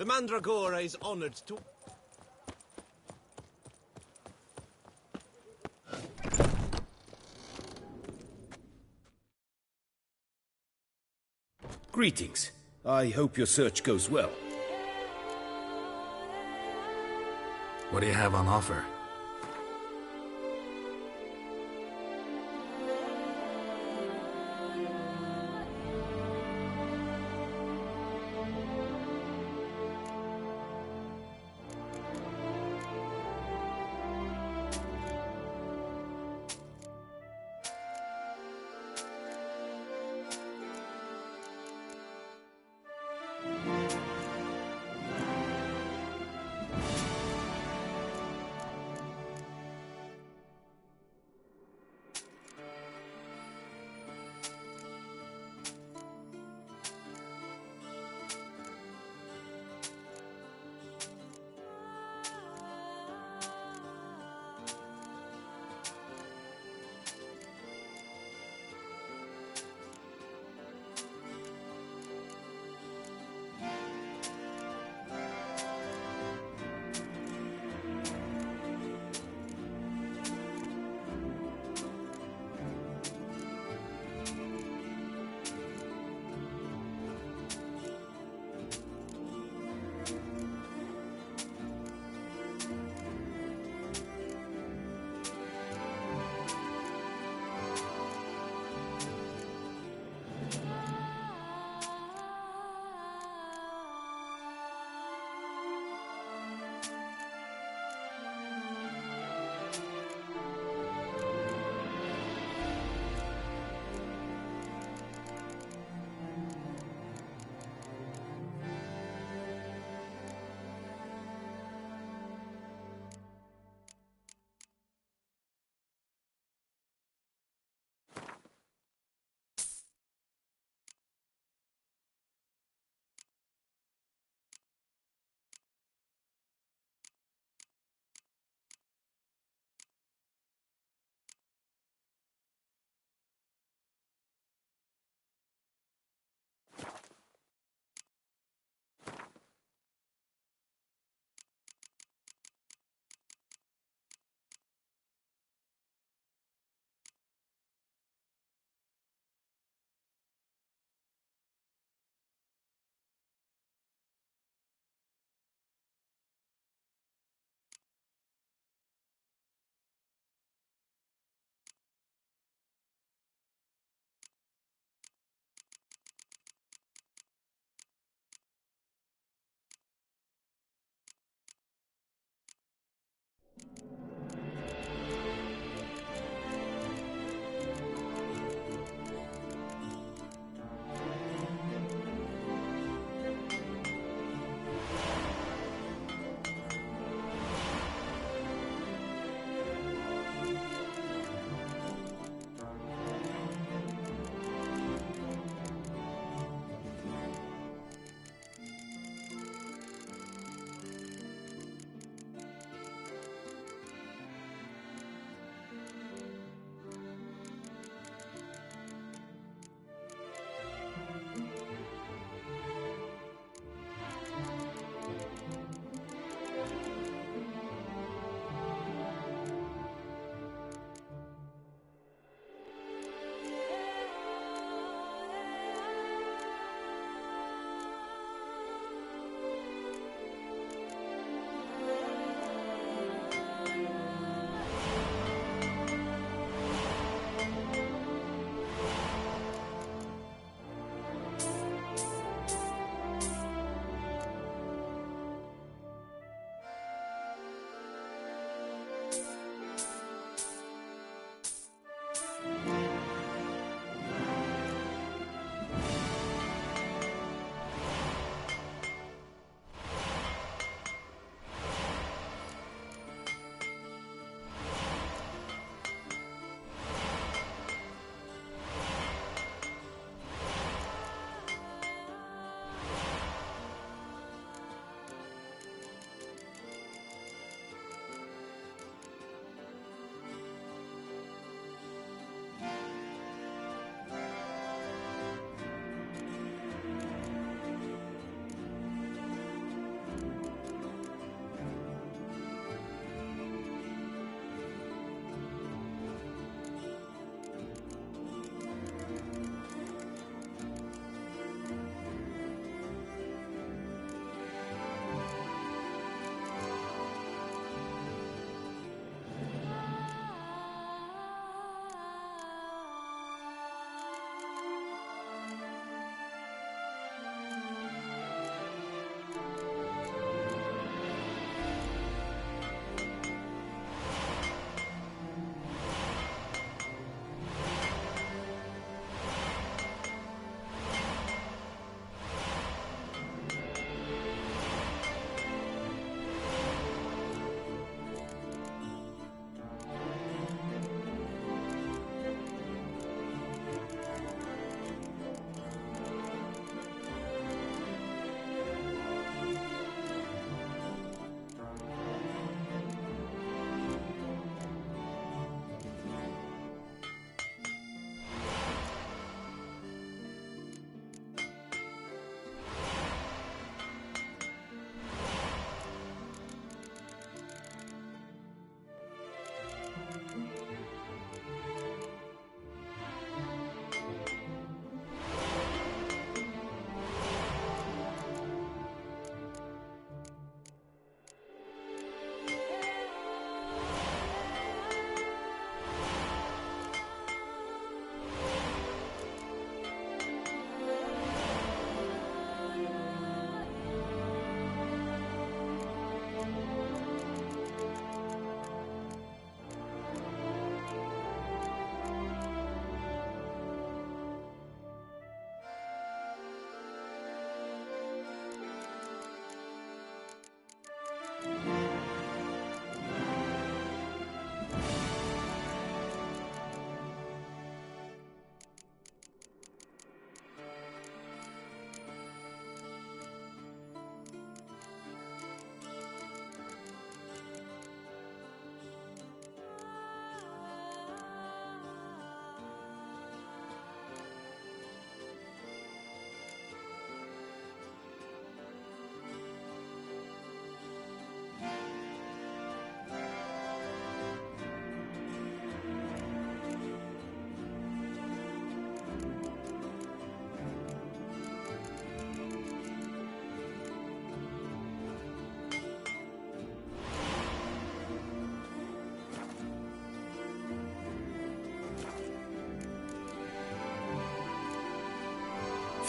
The Mandragora is honored to... Greetings. I hope your search goes well. What do you have on offer?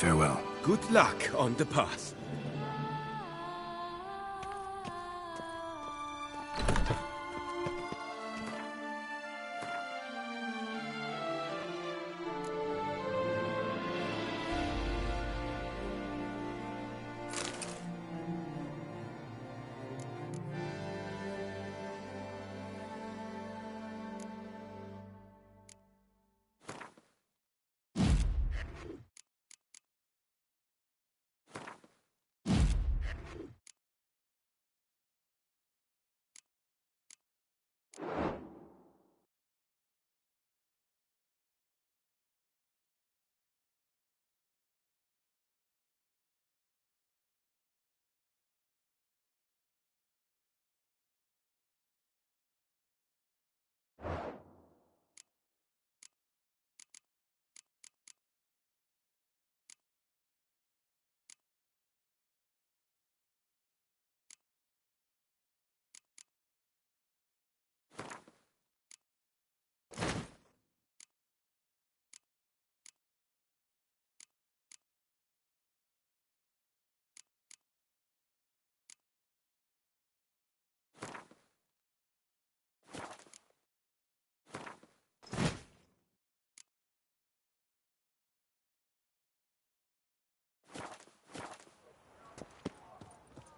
Farewell. Good luck on the path.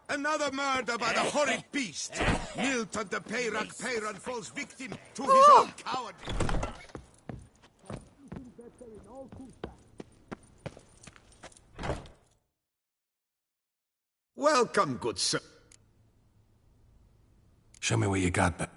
Another murder by the horrid beast! Milton the Peyran falls victim to his own cowardice! Welcome, good sir. Show me what you got back.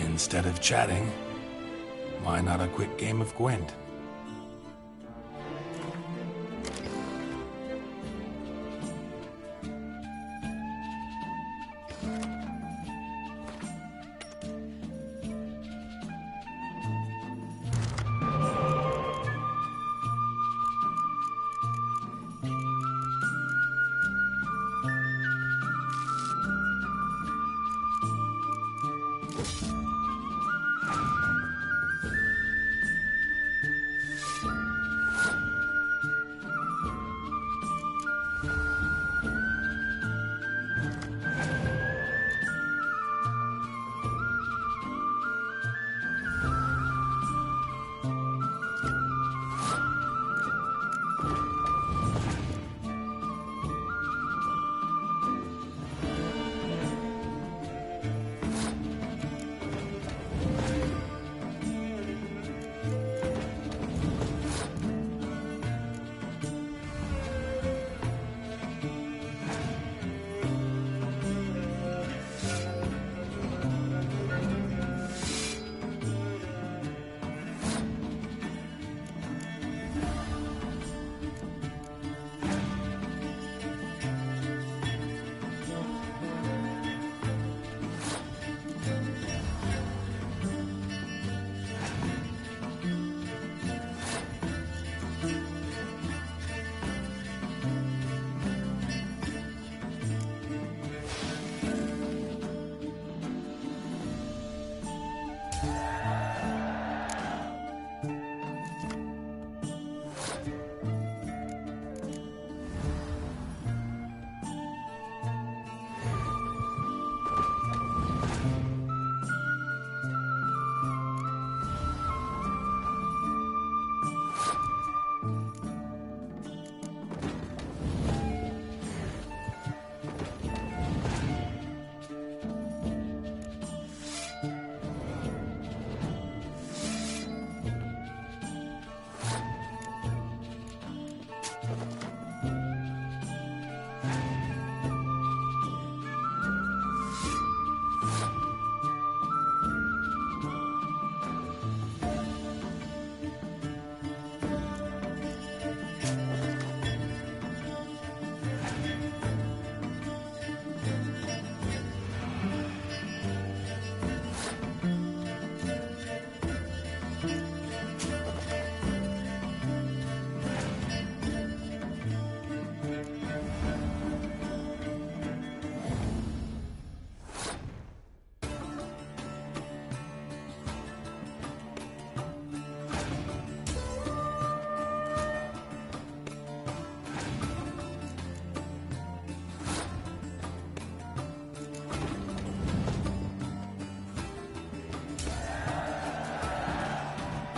Instead of chatting, why not a quick game of Gwent?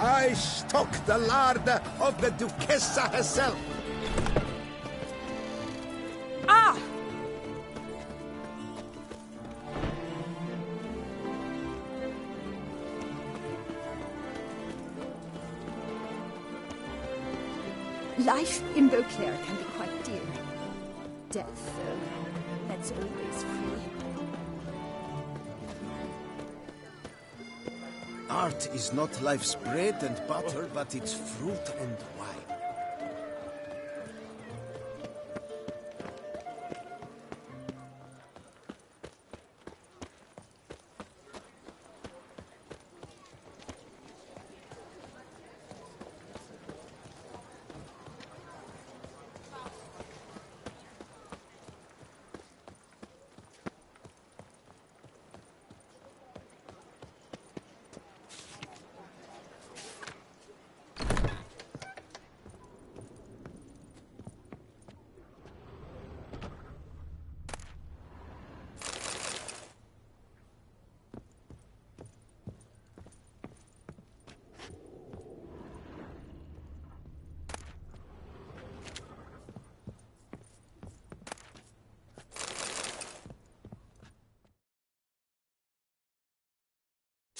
I stock the larder of the Duchessa herself. Ah! Life in Beauclair can be quite dear. Death, that's always free. Art is not life's bread and butter, but its fruit and wine.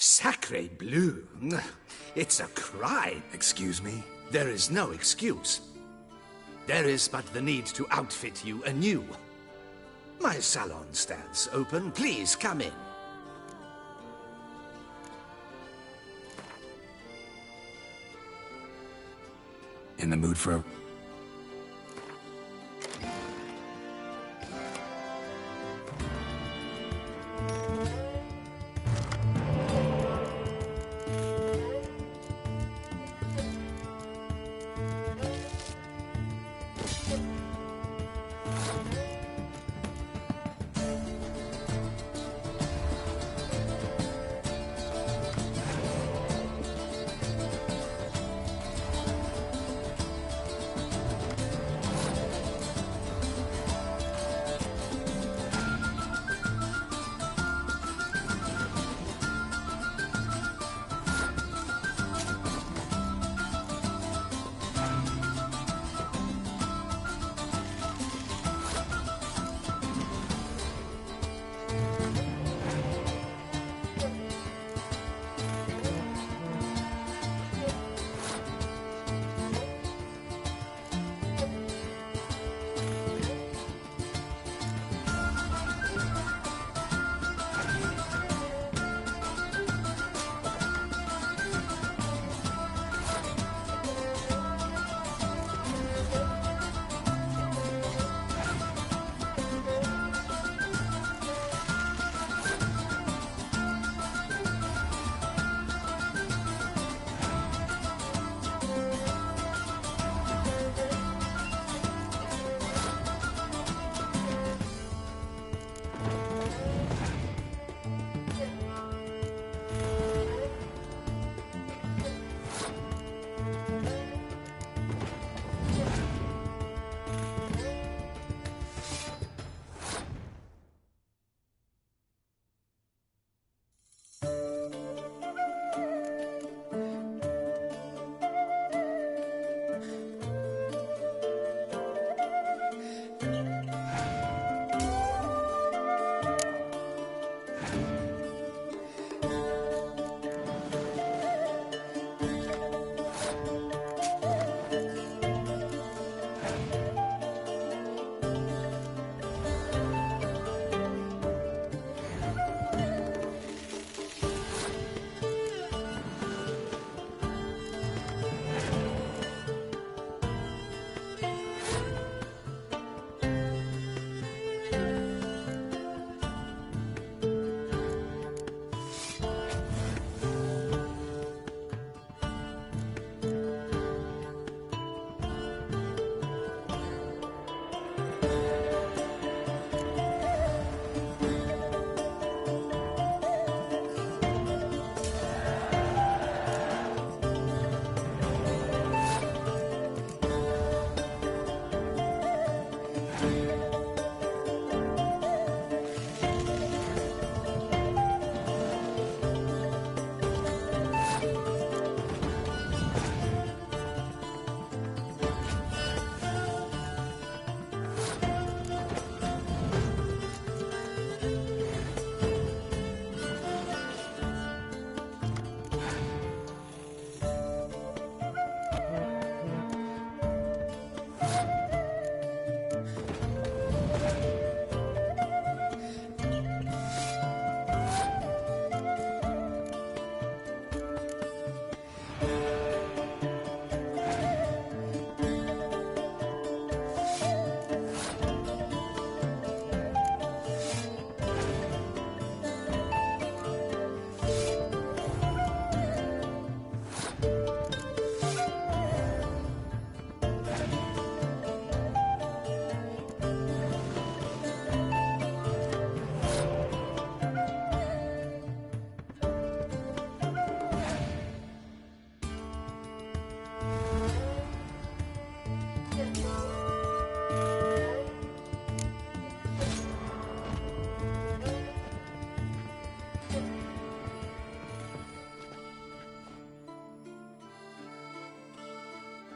Sacre bleu! It's a crime. Excuse me? There is no excuse. There is but the need to outfit you anew. My salon stands open. Please come in. In the mood for a...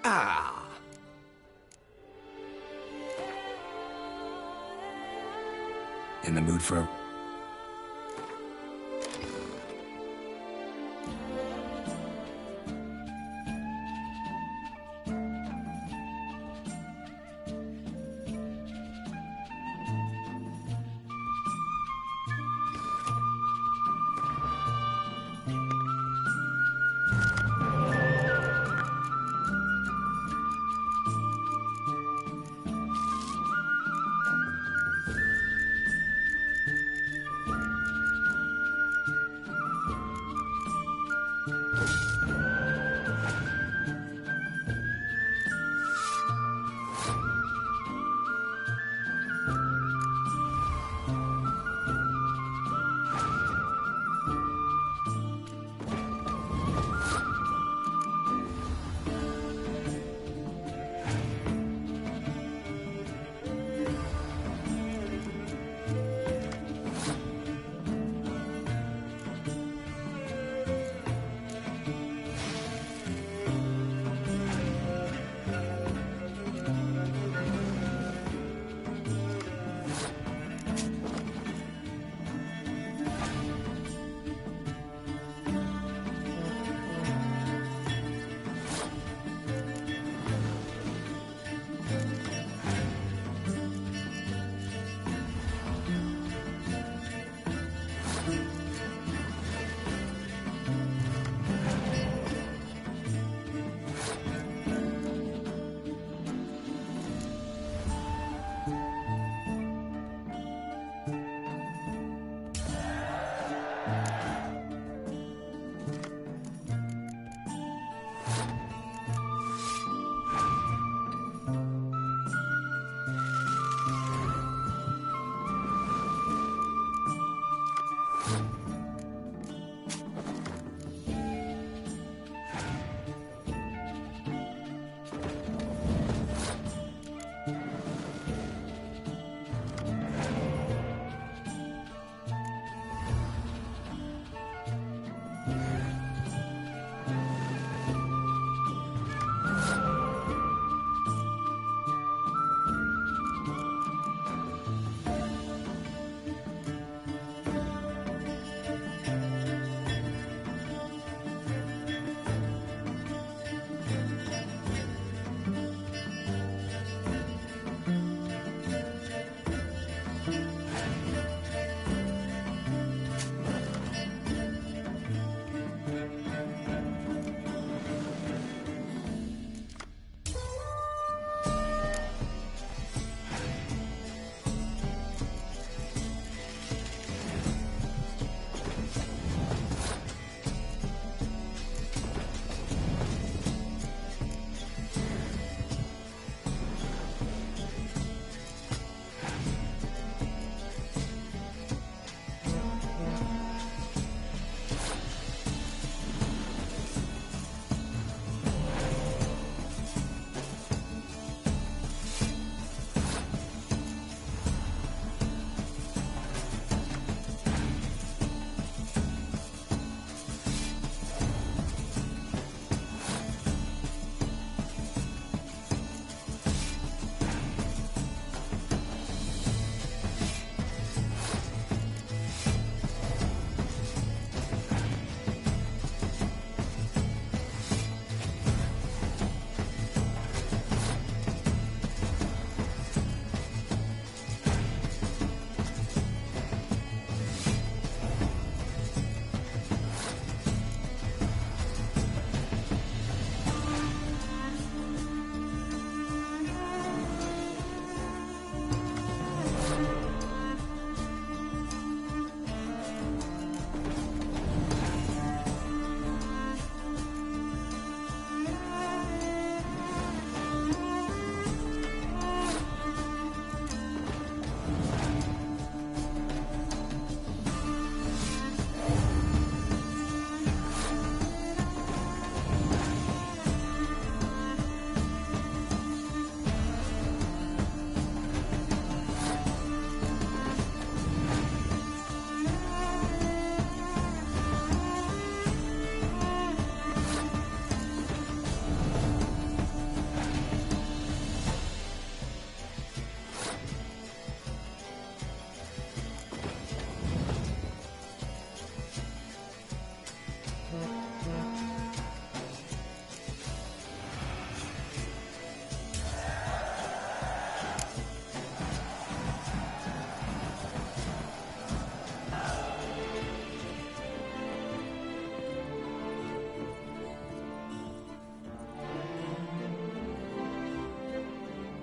Ah. In the mood for...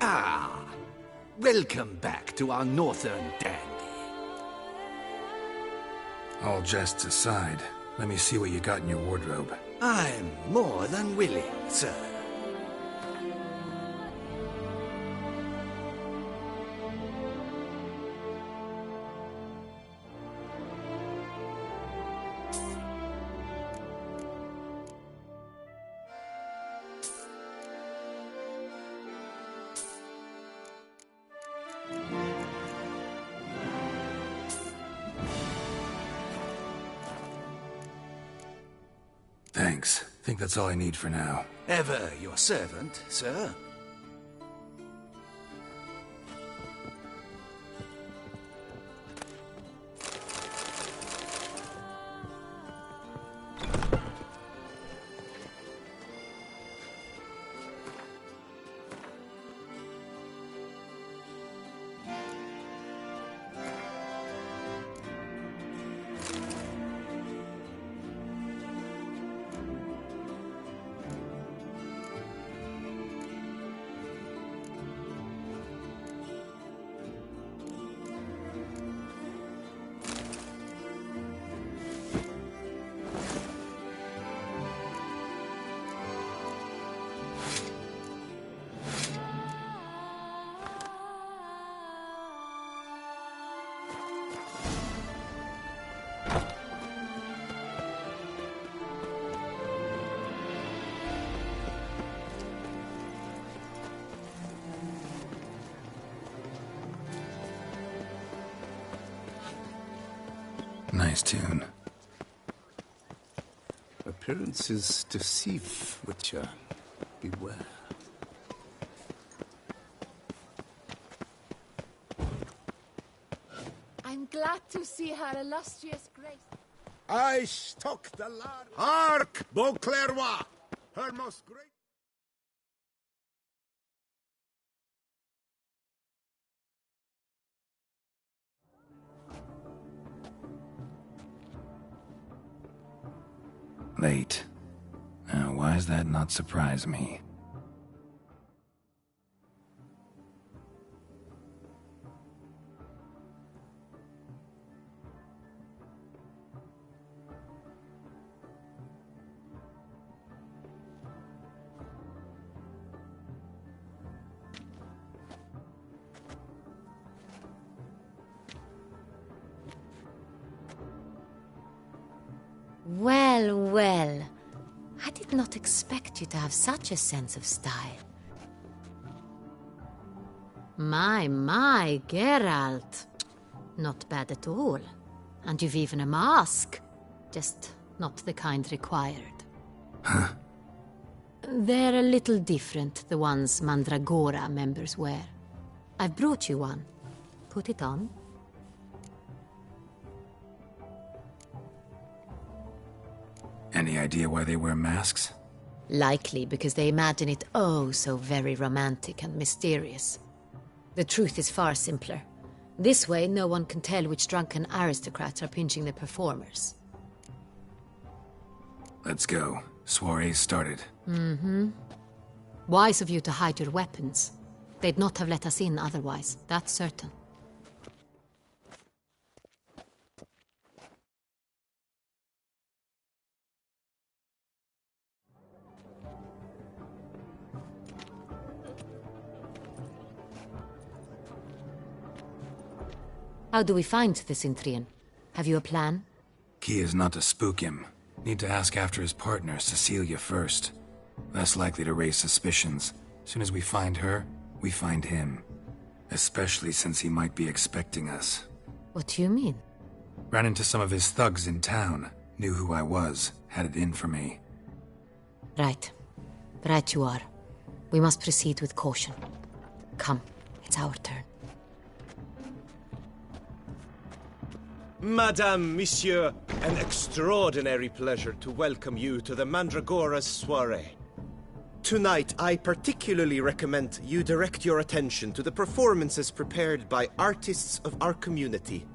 Ah, welcome back to our northern dandy. All jests aside, let me see what you got in your wardrobe. I'm more than willing, sir. Thanks. Think that's all I need for now. Ever your servant, sir. Nice tune. Appearances deceive, Witcher. Beware. I'm glad to see her illustrious grace. I stalk the lad. Hark, Beauclervois! Her most great... Late. Now, why does that not surprise me? Well, well. I did not expect you to have such a sense of style. My, Geralt. Not bad at all. And you've even a mask. Just not the kind required. Huh? They're a little different, the ones Mandragora members wear. I've brought you one. Put it on. Any idea why they wear masks? Likely because they imagine it oh so very romantic and mysterious. The truth is far simpler. This way, no one can tell which drunken aristocrats are pinching the performers. Let's go. Soiree's started. Mm-hmm. Wise of you to hide your weapons. They'd not have let us in otherwise, that's certain. How do we find the Cintrian? Have you a plan? Key is not to spook him. Need to ask after his partner, Cecilia, first. Less likely to raise suspicions. Soon as we find her, we find him. Especially since he might be expecting us. What do you mean? Ran into some of his thugs in town. Knew who I was. Had it in for me. Right. Right you are. We must proceed with caution. Come, it's our turn. Madame, Monsieur, an extraordinary pleasure to welcome you to the Mandragora's soiree. Tonight, I particularly recommend you direct your attention to the performances prepared by artists of our community.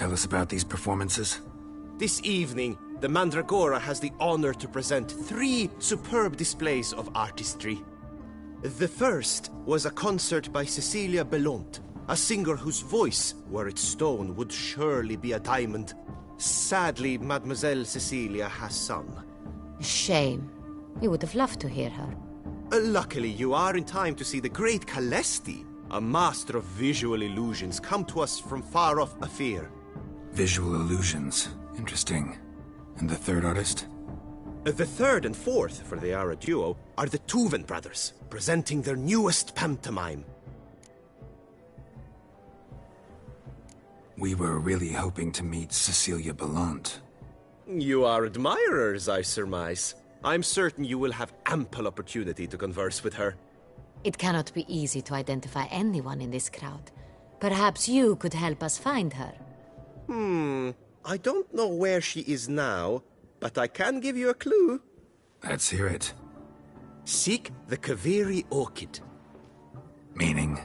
Tell us about these performances. This evening, the Mandragora has the honor to present 3 superb displays of artistry. The first was a concert by Cecilia Bellont, a singer whose voice, were it stone, would surely be a diamond. Sadly, Mademoiselle Cecilia has sung. Shame. We would have loved to hear her. Luckily, you are in time to see the great Calesti, a master of visual illusions, come to us from far off Afir. Visual illusions. Interesting. And the third artist? The third and fourth, for they are a duo, are the Tuven brothers, presenting their newest pantomime. We were really hoping to meet Cecilia Bellont. You are admirers, I surmise. I'm certain you will have ample opportunity to converse with her. It cannot be easy to identify anyone in this crowd. Perhaps you could help us find her. I don't know where she is now, but I can give you a clue. Let's hear it. Seek the Kaviri orchid. Meaning?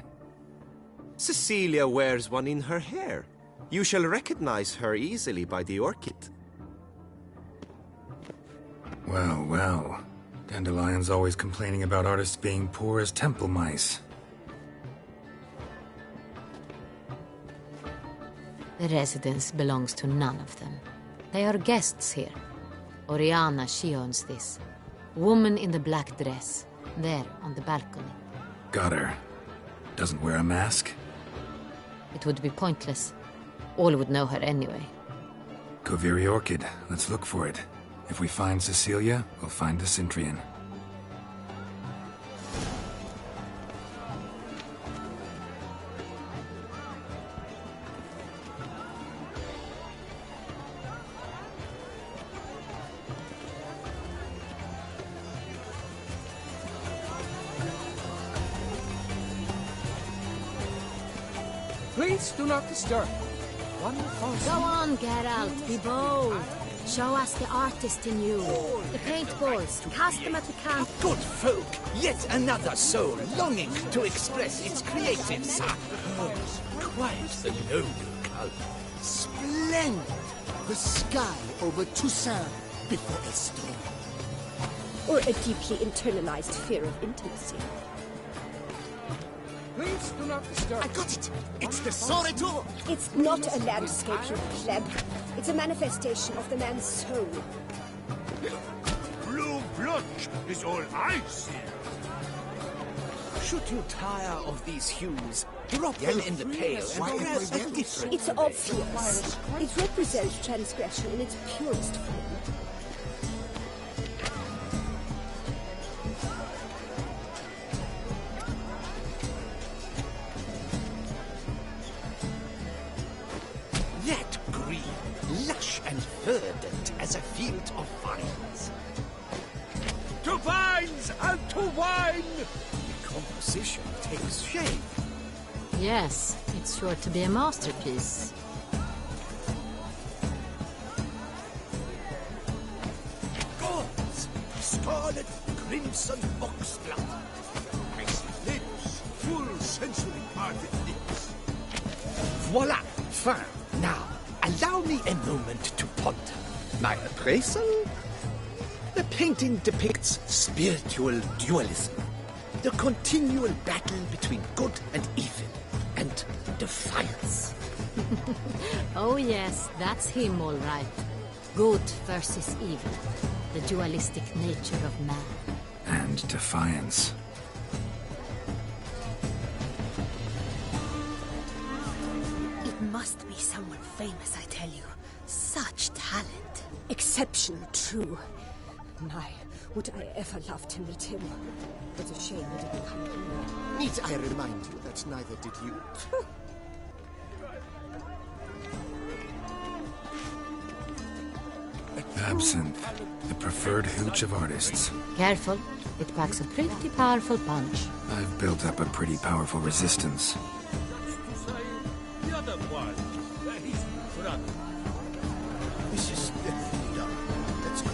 Cecilia wears one in her hair. You shall recognize her easily by the orchid. Well, well. Dandelion's always complaining about artists being poor as temple mice. The residence belongs to none of them. They are guests here. Oriana, she owns this. Woman in the black dress, there on the balcony. Got her. Doesn't wear a mask? It would be pointless. All would know her anyway. Kaviri Orchid. Let's look for it. If we find Cecilia, we'll find the Cintrian. Please do not disturb. Go on, Geralt, be bold. Show us the artist in you. The paintballs, cast them at the camp. Good folk, yet another soul longing to express its creative side. Quite the noble color. Splendid! The sky over Toussaint before a storm. Or a deeply internalized fear of intimacy. Please do not disturb. I got it! It's the Soreto! It's not a landscape, you pleb. It's a manifestation of the man's soul. Blue blood is all I see. Should you tire of these hues, drop them in the pail and grab a different. It's obvious. It represents transgression in its purest form. That green, lush and verdant as a field of vines. To vines and to wine! The composition takes shape. Yes, it's sure to be a masterpiece. Gods, scarlet, crimson oxblood. Icy lips, full sensory parted lips. Voila, fin. Now, allow me a moment to ponder. My appraisal? The painting depicts spiritual dualism. The continual battle between good and evil. And defiance. Oh yes, that's him all right. Good versus evil. The dualistic nature of man. And defiance. It must be someone famous, I tell you. Such talent. Exceptional, true. My, would I ever love to meet him. It's a shame he didn't come here. Need I remind you that neither did you? Absinthe. The preferred hooch of artists. Careful, it packs a pretty powerful punch. I've built up a pretty powerful resistance. The other one, he's brother. Mrs. Let's go.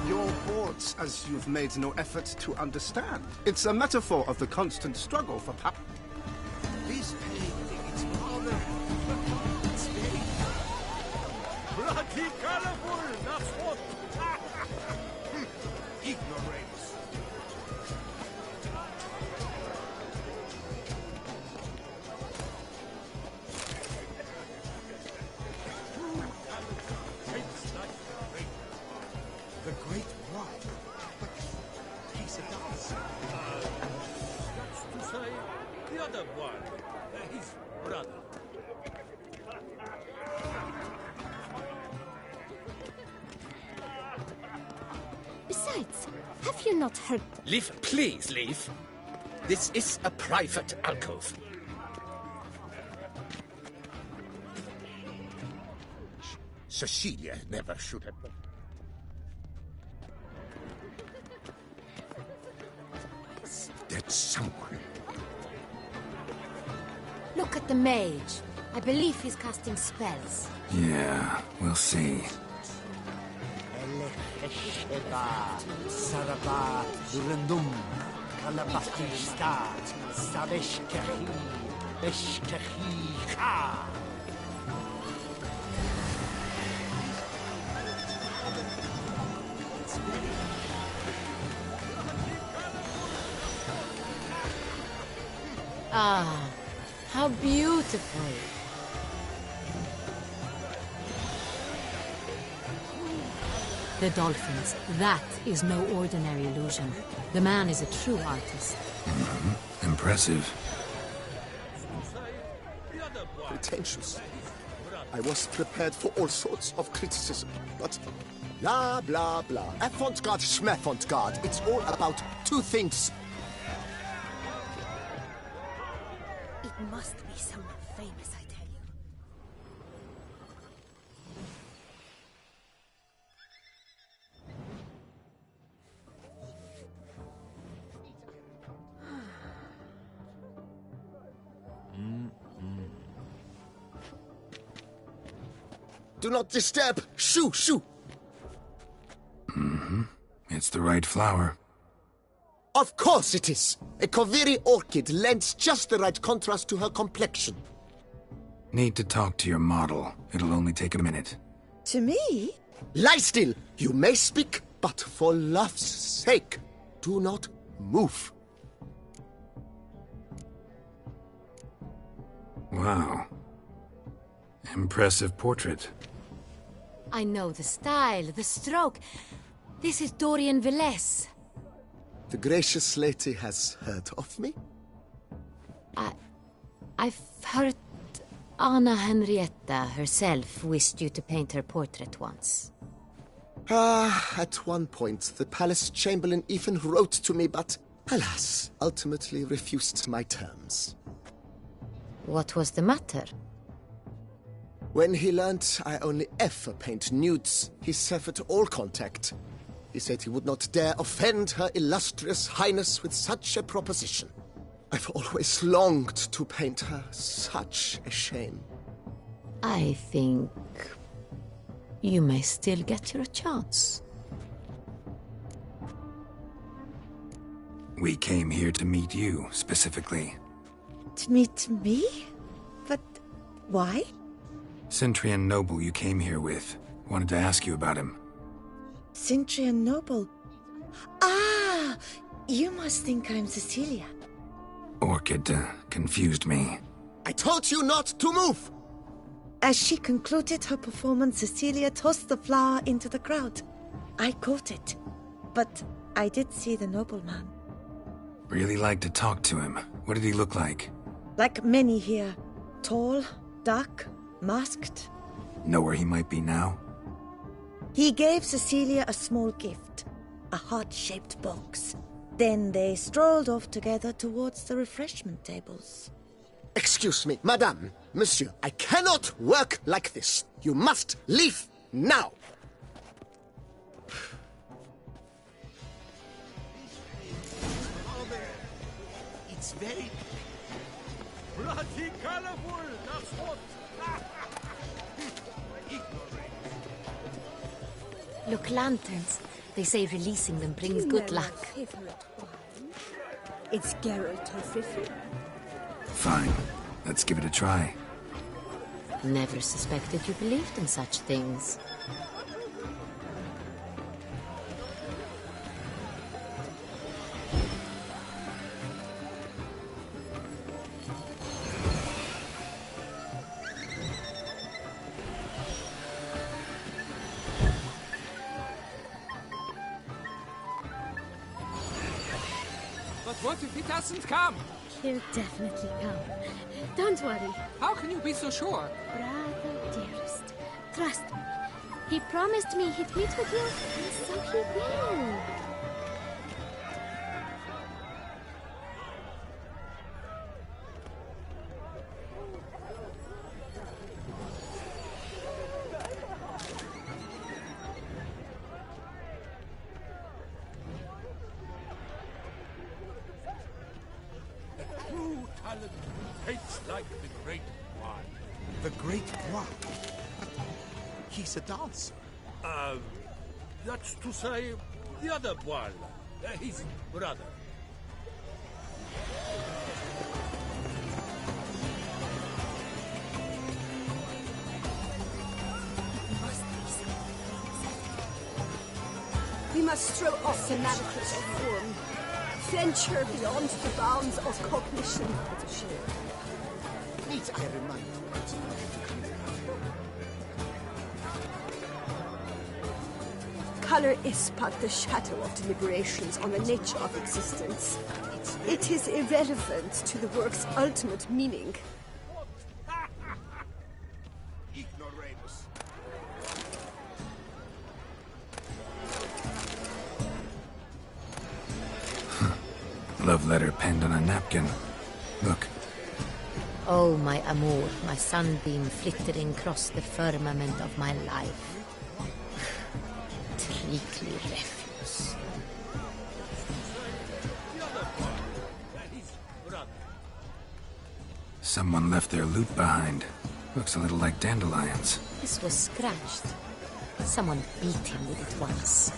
Your boards, as you've made no effort to understand. It's a metaphor of the constant struggle for power. This painting, it's rather... it's very... Bloody colorful, that's what. Ignorance. The great one. But he's a dancer. That's to say, the other one. His brother. Besides, have you not heard... Leaf, please leave. This is a private alcove. Cecilia never should have... That's someone. Look at the mage. I believe he's casting spells. Yeah, we'll see. Saraba, Durandum, Kalabastista, Sabeshkahi, Beshkahi, Ha! Ah, how beautiful. The dolphins. That is no ordinary illusion. The man is a true artist. Impressive. Pretentious. I was prepared for all sorts of criticism, but blah, blah, blah. Avant-garde, schmavant-garde. It's all about two things. It must be someone famous, I tell you. Do not disturb! Shoo, shoo! It's the right flower. Of course it is! A Koviri orchid lends just the right contrast to her complexion. Need to talk to your model. It'll only take a minute. To me? Lie still! You may speak, but for love's sake, do not move. Wow. Impressive portrait. I know the style, the stroke. This is Dorian Velez. The gracious lady has heard of me? I've heard Anna Henrietta herself wished you to paint her portrait once. At one point, the palace chamberlain even wrote to me, but, alas, ultimately refused my terms. What was the matter? When he learnt I only ever paint nudes, he severed all contact. He said he would not dare offend her illustrious highness with such a proposition. I've always longed to paint her. Such a shame. I think you may still get your chance. We came here to meet you, specifically. To meet me? But why? Cintrian Noble you came here with. Wanted to ask you about him. Cintrian Noble. Ah! You must think I'm Cecilia. Orchid confused me. I told you not to move! As she concluded her performance, Cecilia tossed the flower into the crowd. I caught it. But I did see the nobleman. Really like to talk to him. What did he look like? Like many here. Tall, dark, masked. Know where he might be now? He gave Cecilia a small gift, a heart-shaped box. Then they strolled off together towards the refreshment tables. Excuse me, madame, monsieur, I cannot work like this. You must leave now. It's very bloody colorful, that's what. Look, lanterns. They say releasing them brings good luck. It's Geralt of Rivia. Fine. Let's give it a try. Never suspected you believed in such things. But what if he doesn't come? He'll definitely come. Don't worry. How can you be so sure? Brother dearest, trust me. He promised me he'd meet with you, and so he will. True talent hates like the Great One. The Great One? But he's a dancer. That's to say, the other one. His brother. We must throw off the manacles of form. Venture beyond the bounds of cognition. Needs I remind you that Color is but the shadow of deliberations on the nature of existence. It is irrelevant to the work's ultimate meaning. Ignoramus. Love letter penned on a napkin. Look. Oh, my amour, my sunbeam flittering across the firmament of my life. Treacly refuse. Someone left their loot behind. Looks a little like dandelions. This was scratched. Someone beat him with it once.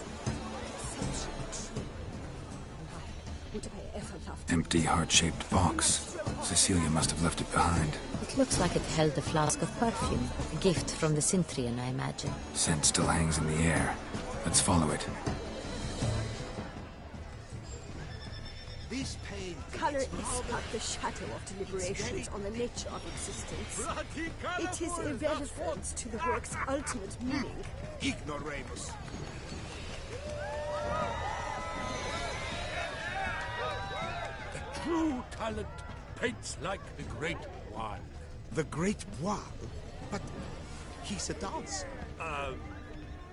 Would I ever love Empty heart-shaped box. Cecilia must have left it behind. It looks like it held a flask of perfume. A gift from the Cintrian, I imagine. Scent still hangs in the air. Let's follow it. this pain... Color is but the shadow of deliberations on the nature of existence. It is irrelevant to the work's ultimate meaning. Ignoramus. The true talent paints like the Great One. The Great One? But he's a dancer.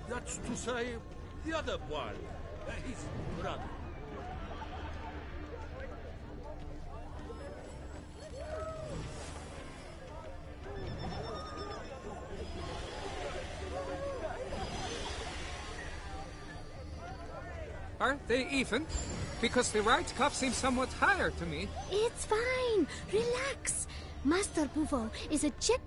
That's to say, the other one. His brother. Aren't they even? Because the right cuff seems somewhat higher to me. It's fine. Relax. Master Bouveau is a jet.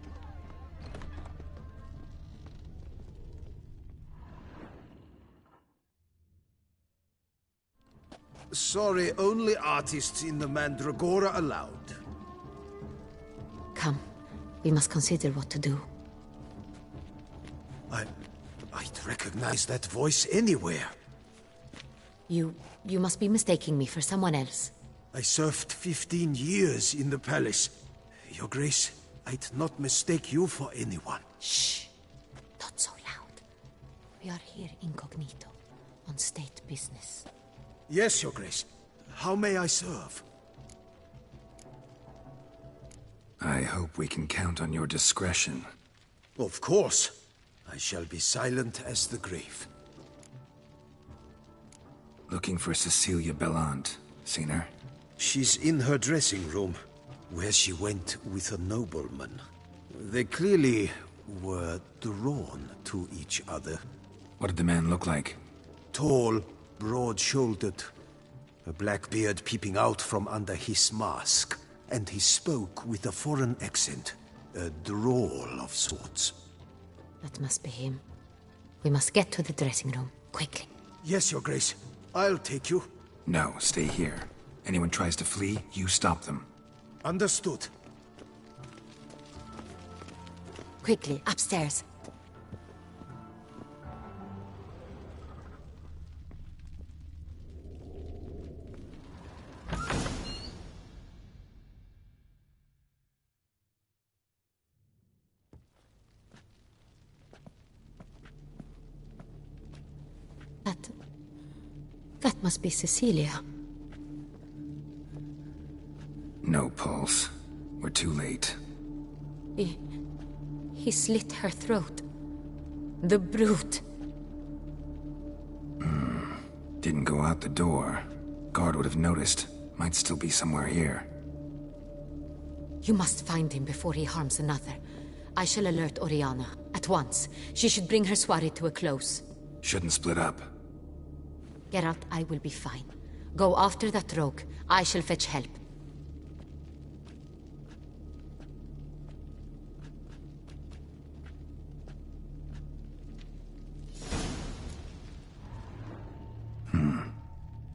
Sorry, only artists in the Mandragora allowed. Come. We must consider what to do. I'd recognize that voice anywhere. You must be mistaking me for someone else. I served 15 years in the palace. Your Grace, I'd not mistake you for anyone. Shh. Not so loud. We are here incognito, on state business. Yes, Your Grace. How may I serve? I hope we can count on your discretion. Of course. I shall be silent as the grave. Looking for Cecilia Bellant. Seen her? She's in her dressing room, where she went with a nobleman. They clearly were drawn to each other. What did the man look like? Tall, broad-shouldered, a black beard peeping out from under his mask, and he spoke with a foreign accent, a drawl of sorts. That must be him. We must get to the dressing room, quickly. Yes, Your Grace. I'll take you. No, stay here. Anyone tries to flee, you stop them. Understood. Quickly, upstairs. That must be Cecilia. No pulse. We're too late. He slit her throat. The brute. Didn't go out the door. Guard would have noticed. Might still be somewhere here. You must find him before he harms another. I shall alert Oriana. At once. She should bring her soirée to a close. Shouldn't split up. Geralt, I will be fine. Go after that rogue. I shall fetch help.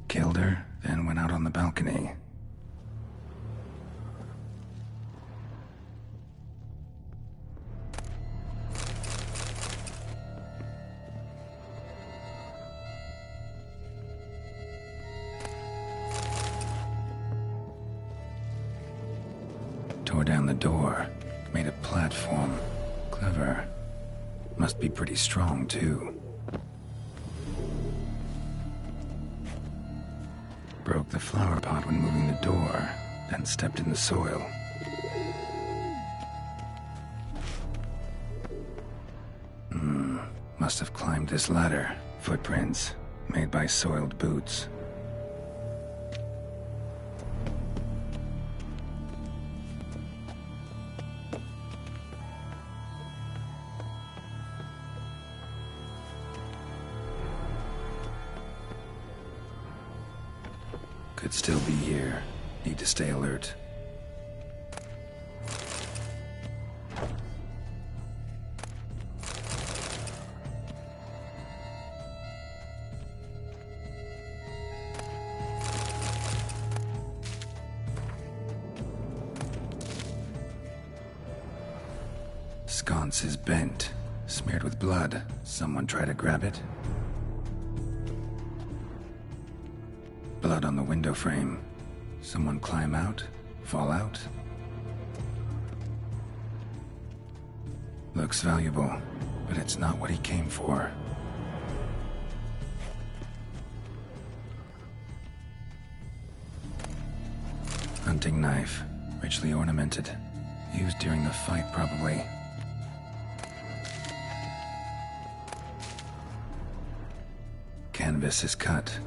Killed her, then went out on the balcony. Tore down the door, made a platform. Clever. Must be pretty strong, too. Broke the flower pot when moving the door, then stepped in the soil. Must have climbed this ladder. Footprints, made by soiled boots. Could still be here. Need to stay alert. Sconce is bent, smeared with blood. Someone try to grab it? Blood on the window frame. Someone climb out? Fall out? Looks valuable, but it's not what he came for. Hunting knife, richly ornamented. Used during the fight, probably. Canvas is cut.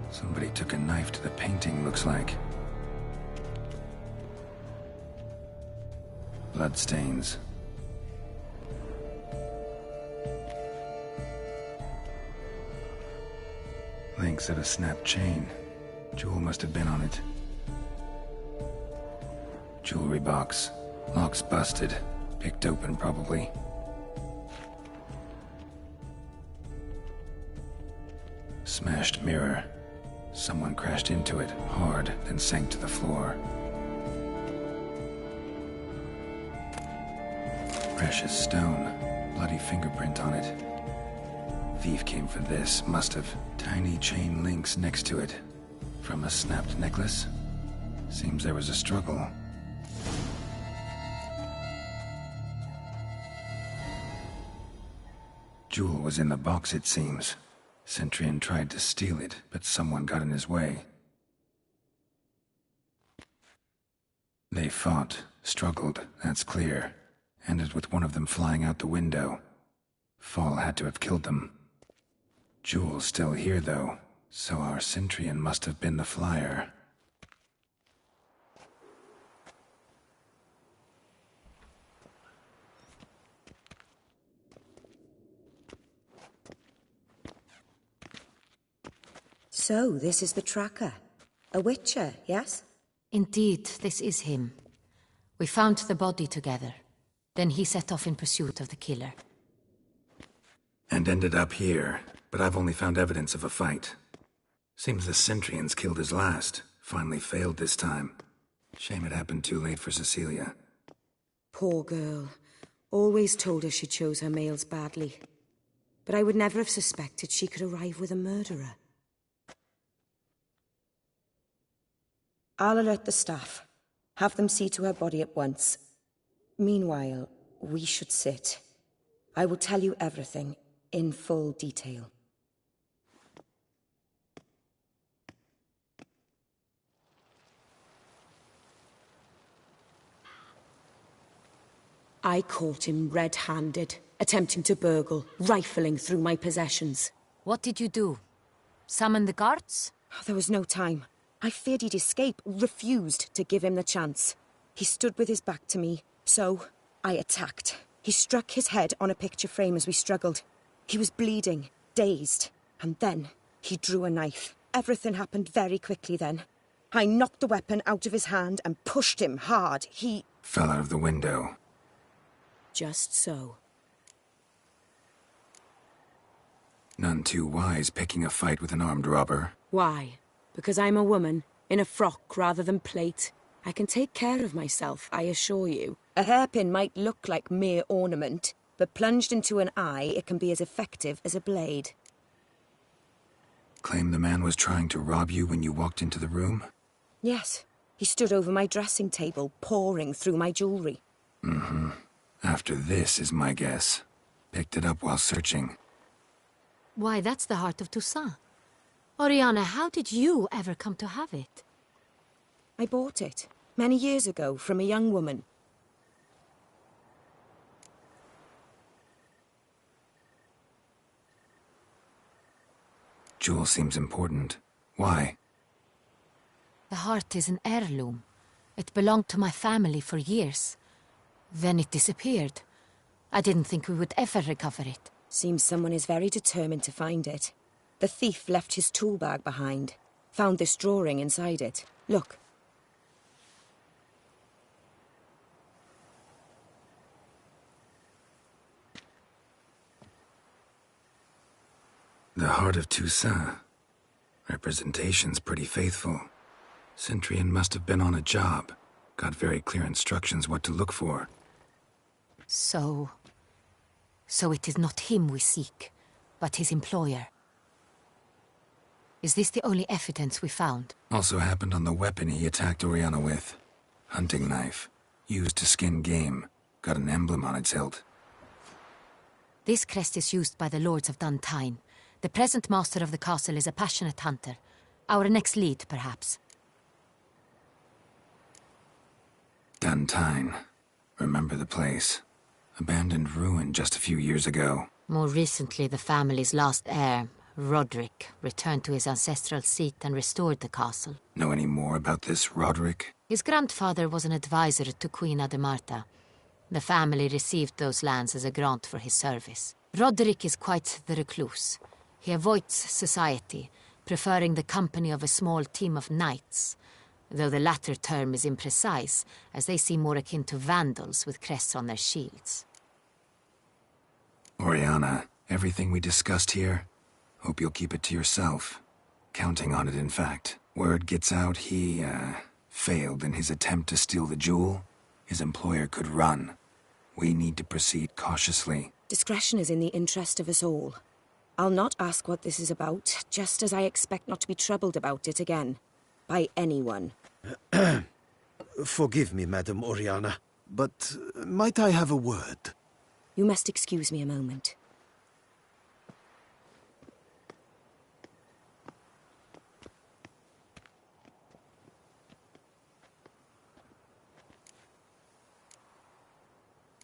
Somebody took a knife to the painting, looks like. Bloodstains. Links of a snapped chain. Jewel must have been on it. Jewelry box. Lock's busted. Picked open, probably. Smashed mirror. Someone crashed into it, hard, then sank to the floor. Precious stone. Bloody fingerprint on it. Thief came for this, must have. Tiny chain links next to it. From a snapped necklace? Seems there was a struggle. Jewel was in the box, it seems. Centurion tried to steal it, but someone got in his way. They fought, struggled, that's clear. Ended with one of them flying out the window. Fall had to have killed them. Jewel's still here, though, so our Centurion must have been the flyer. So, this is the tracker. A witcher, yes? Indeed, this is him. We found the body together. Then he set off in pursuit of the killer. And ended up here, but I've only found evidence of a fight. Seems the Centurions killed his last. Finally failed this time. Shame it happened too late for Cecilia. Poor girl. Always told her she chose her males badly. But I would never have suspected she could arrive with a murderer. I'll alert the staff. Have them see to her body at once. Meanwhile, we should sit. I will tell you everything, in full detail. I caught him red-handed, attempting to burgle, rifling through my possessions. What did you do? Summon the guards? There was no time. I feared he'd escape, refused to give him the chance. He stood with his back to me, so I attacked. He struck his head on a picture frame as we struggled. He was bleeding, dazed, and then he drew a knife. Everything happened very quickly then. I knocked the weapon out of his hand and pushed him hard. He fell out of the window. Just so. None too wise picking a fight with an armed robber. Why? Because I'm a woman, in a frock rather than plate. I can take care of myself, I assure you. A hairpin might look like mere ornament, but plunged into an eye, it can be as effective as a blade. Claim the man was trying to rob you when you walked into the room? Yes. He stood over my dressing table, poring through my jewelry. Mm-hmm. After this is my guess. Picked it up while searching. Why, that's the heart of Toussaint. Oriana, how did you ever come to have it? I bought it, many years ago, from a young woman. Jewel seems important. Why? The heart is an heirloom. It belonged to my family for years. Then it disappeared. I didn't think we would ever recover it. Seems someone is very determined to find it. The thief left his tool bag behind. Found this drawing inside it. Look. The heart of Toussaint. Representation's pretty faithful. Centurion must have been on a job. Got very clear instructions what to look for. So it is not him we seek, but his employer. Is this the only evidence we found? Also happened on the weapon he attacked Oriana with. Hunting knife. Used to skin game. Got an emblem on its hilt. This crest is used by the Lords of Duntine. The present master of the castle is a passionate hunter. Our next lead, perhaps. Duntine. Remember the place. Abandoned ruin just a few years ago. More recently, the family's last heir, Roderick, returned to his ancestral seat and restored the castle. Know any more about this Roderick? His grandfather was an advisor to Queen Ademarta. The family received those lands as a grant for his service. Roderick is quite the recluse. He avoids society, preferring the company of a small team of knights, though the latter term is imprecise, as they seem more akin to vandals with crests on their shields. Oriana, everything we discussed here, hope you'll keep it to yourself. Counting on it, in fact. Word gets out he, failed in his attempt to steal the jewel. His employer could run. We need to proceed cautiously. Discretion is in the interest of us all. I'll not ask what this is about, just as I expect not to be troubled about it again. By anyone. Forgive me, Madam Oriana, but might I have a word? You must excuse me a moment.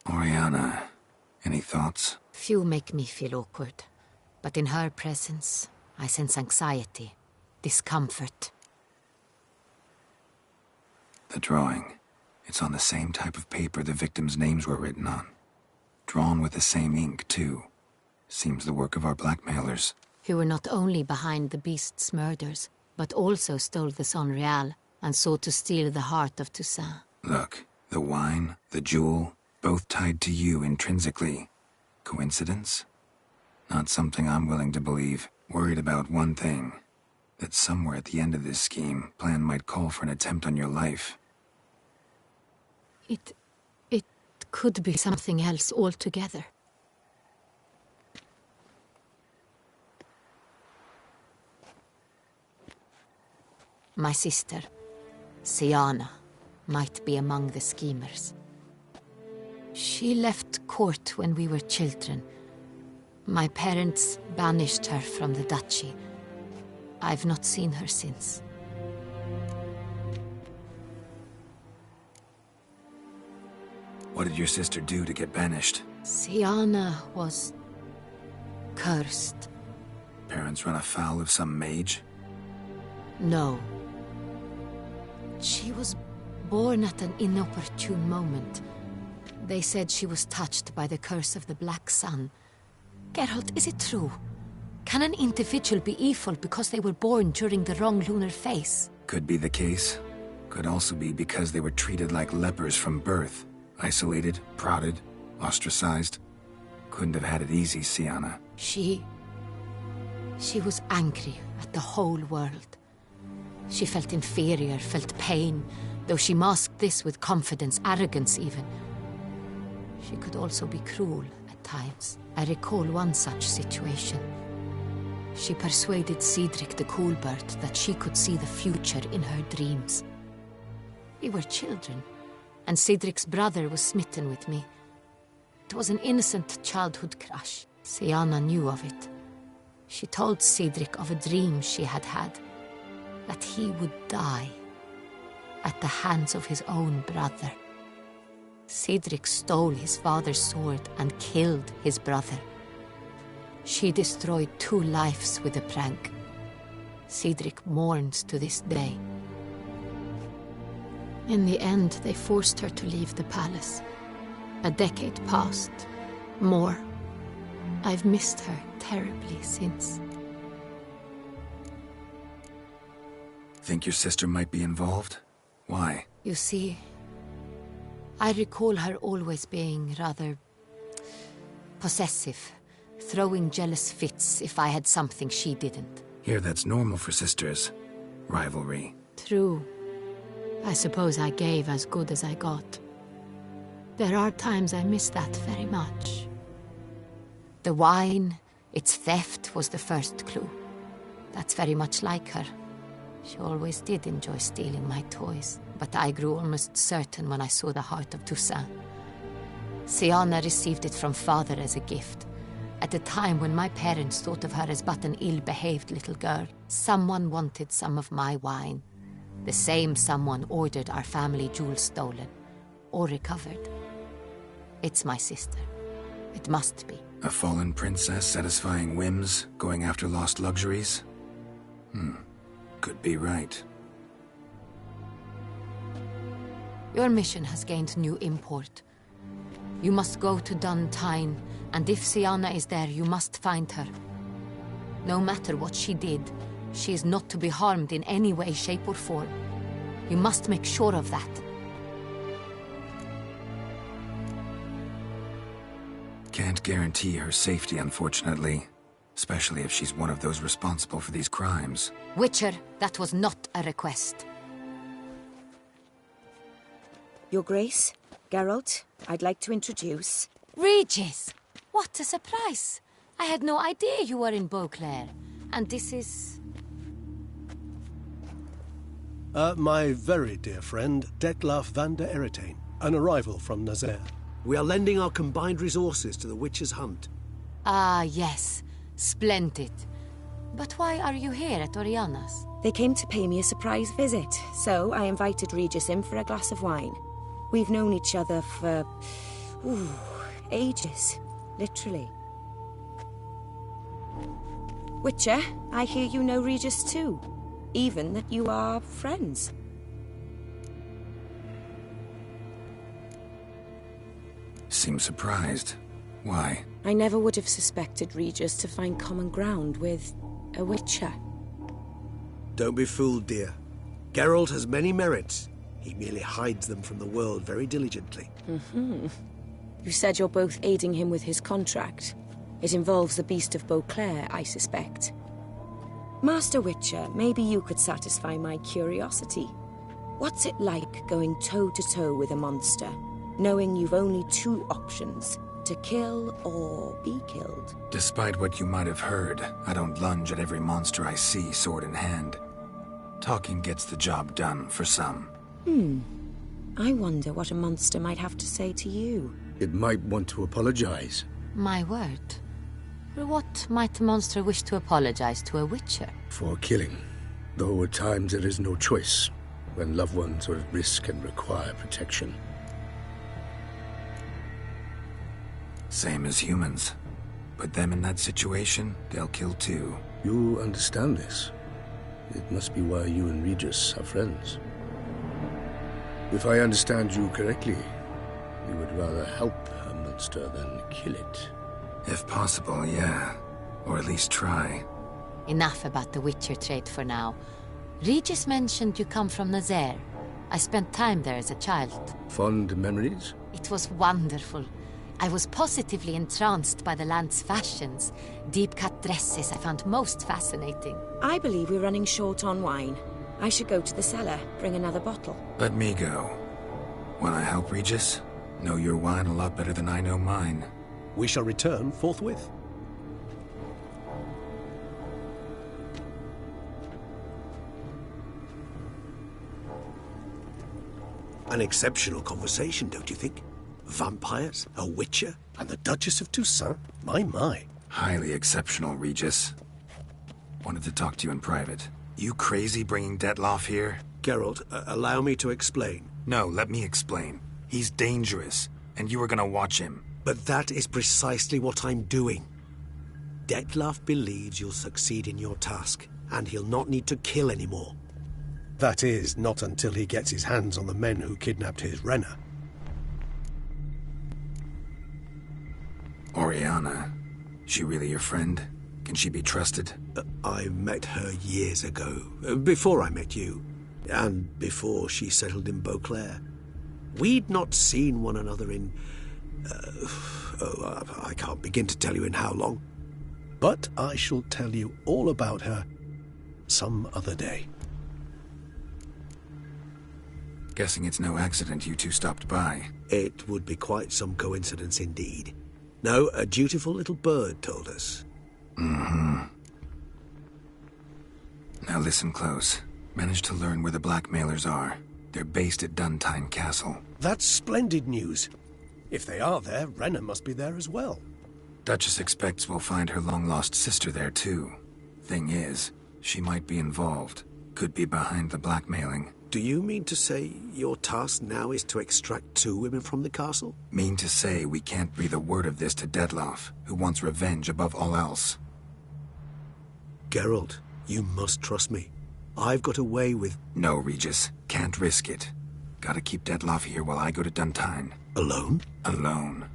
Oriana, any thoughts? Few make me feel awkward, but in her presence, I sense anxiety, discomfort. The drawing. It's on the same type of paper the victims' names were written on. Drawn with the same ink, too. Seems the work of our blackmailers. Who were not only behind the beast's murders, but also stole the Son Real and sought to steal the heart of Toussaint. Look, the wine, the jewel, both tied to you intrinsically. Coincidence? Not something I'm willing to believe. Worried about one thing. That somewhere at the end of this scheme, plan might call for an attempt on your life. It could be something else altogether. My sister, Syanna, might be among the schemers. She left court when we were children. My parents banished her from the duchy. I've not seen her since. What did your sister do to get banished? Syanna was cursed. Parents run afoul of some mage? No. She was born at an inopportune moment. They said she was touched by the curse of the Black Sun. Geralt, is it true? Can an individual be evil because they were born during the wrong lunar phase? Could be the case. Could also be because they were treated like lepers from birth. Isolated, prodded, ostracized. Couldn't have had it easy, Syanna. She was angry at the whole world. She felt inferior, felt pain, though she masked this with confidence, arrogance even. She could also be cruel at times. I recall one such situation. She persuaded Cedric the Coolbird that she could see the future in her dreams. We were children, and Cedric's brother was smitten with me. It was an innocent childhood crush. Syanna knew of it. She told Cedric of a dream she had had, that he would die at the hands of his own brother. Cedric stole his father's sword and killed his brother. She destroyed 2 lives with a prank. Cedric mourns to this day. In the end, they forced her to leave the palace. A decade passed. More. I've missed her terribly since. Think your sister might be involved? Why? You see, I recall her always being rather possessive, throwing jealous fits if I had something she didn't. Here, that's normal for sisters. Rivalry. True. I suppose I gave as good as I got. There are times I miss that very much. The wine, its theft, was the first clue. That's very much like her. She always did enjoy stealing my toys, but I grew almost certain when I saw the heart of Toussaint. Syanna received it from father as a gift. At a time when my parents thought of her as but an ill-behaved little girl, someone wanted some of my wine. The same someone ordered our family jewels stolen, or recovered. It's my sister. It must be. A fallen princess satisfying whims, going after lost luxuries? Could be right. Your mission has gained new import. You must go to Dun Tine, and if Syanna is there, you must find her. No matter what she did, she is not to be harmed in any way, shape, or form. You must make sure of that. Can't guarantee her safety, unfortunately. Especially if she's one of those responsible for these crimes. Witcher, that was not a request. Your Grace, Geralt, I'd like to introduce... Regis! What a surprise! I had no idea you were in Beauclair. And this is... My very dear friend, Detlaf van der Eretain, an arrival from Nazaire. We are lending our combined resources to the Witcher's Hunt. Ah, yes. Splendid. But why are you here at Oriana's? They came to pay me a surprise visit, so I invited Regis in for a glass of wine. We've known each other for... ages. Literally. Witcher, I hear you know Regis too. Even that you are friends. Seem surprised. Why? I never would have suspected Regis to find common ground with a Witcher. Don't be fooled, dear. Geralt has many merits. He merely hides them from the world very diligently. You said you're both aiding him with his contract. It involves the Beast of Beauclair, I suspect. Master Witcher, maybe you could satisfy my curiosity. What's it like going toe-to-toe with a monster? knowing you've only two options, to kill or be killed. Despite what you might have heard, I don't lunge at every monster I see sword in hand. Talking gets the job done for some. I wonder what a monster might have to say to you. It might want to apologize. My word. For what might a monster wish to apologize to a witcher? For killing. Though at times there is no choice, when loved ones are at risk and require protection. Same as humans. Put them in that situation, they'll kill too. You understand this. It must be why you and Regis are friends. If I understand you correctly, you would rather help a monster than kill it. If possible, yeah. Or at least try. Enough about the Witcher trade for now. Regis mentioned you come from Nazaire. I spent time there as a child. Fond memories? It was wonderful. I was positively entranced by the land's fashions. Deep-cut dresses I found most fascinating. I believe we're running short on wine. I should go to the cellar, bring another bottle. Let me go. Wanna help, Regis? Know your wine a lot better than I know mine. We shall return forthwith. An exceptional conversation, don't you think? Vampires, a witcher, and the Duchess of Toussaint? My. Highly exceptional, Regis. Wanted to talk to you in private. You crazy bringing Detloff here? Geralt, allow me to explain. No, let me explain. He's dangerous, and you were gonna watch him. But that is precisely what I'm doing. Detloff believes you'll succeed in your task, and he'll not need to kill anymore. That is, not until he gets his hands on the men who kidnapped his Renna. Oriana. She really your friend? Can she be trusted? I met her years ago, before I met you, and before she settled in Beauclair. We'd not seen one another in... I can't begin to tell you in how long. But I shall tell you all about her some other day. Guessing it's no accident you two stopped by. It would be quite some coincidence indeed. No, a dutiful little bird told us. Mm-hmm. Now listen close. Managed to learn where the blackmailers are. They're based at Duntine Castle. That's splendid news. If they are there, Renna must be there as well. Duchess expects we'll find her long-lost sister there too. Thing is, she might be involved. Could be behind the blackmailing. Do you mean to say your task now is to extract 2 women from the castle? Mean to say we can't breathe a word of this to Detloff, who wants revenge above all else. Geralt, you must trust me. I've got away with... No, Regis. Can't risk it. Gotta keep Detloff here while I go to Duntine. Alone? Alone.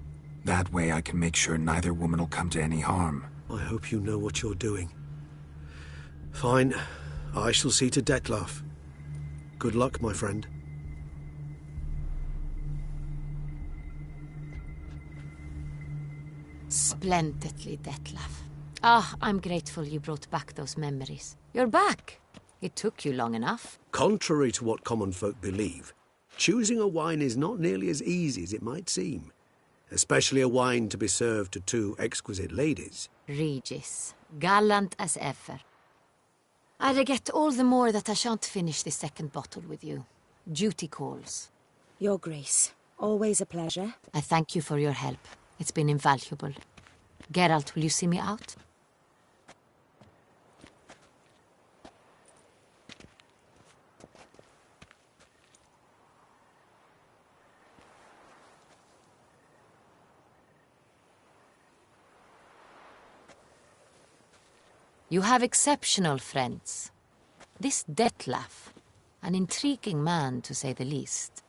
That way I can make sure neither woman will come to any harm. I hope you know what you're doing. Fine. I shall see to Detloff. Good luck, my friend. Splendidly, Detloff. I'm grateful you brought back those memories. You're back. It took you long enough. Contrary to what common folk believe, choosing a wine is not nearly as easy as it might seem. Especially a wine to be served to 2 exquisite ladies. Regis, gallant as ever. I regret all the more that I shan't finish the second bottle with you. Duty calls. Your Grace, always a pleasure. I thank you for your help. It's been invaluable. Geralt, will you see me out? You have exceptional friends. This Detloff, an intriguing man to say the least.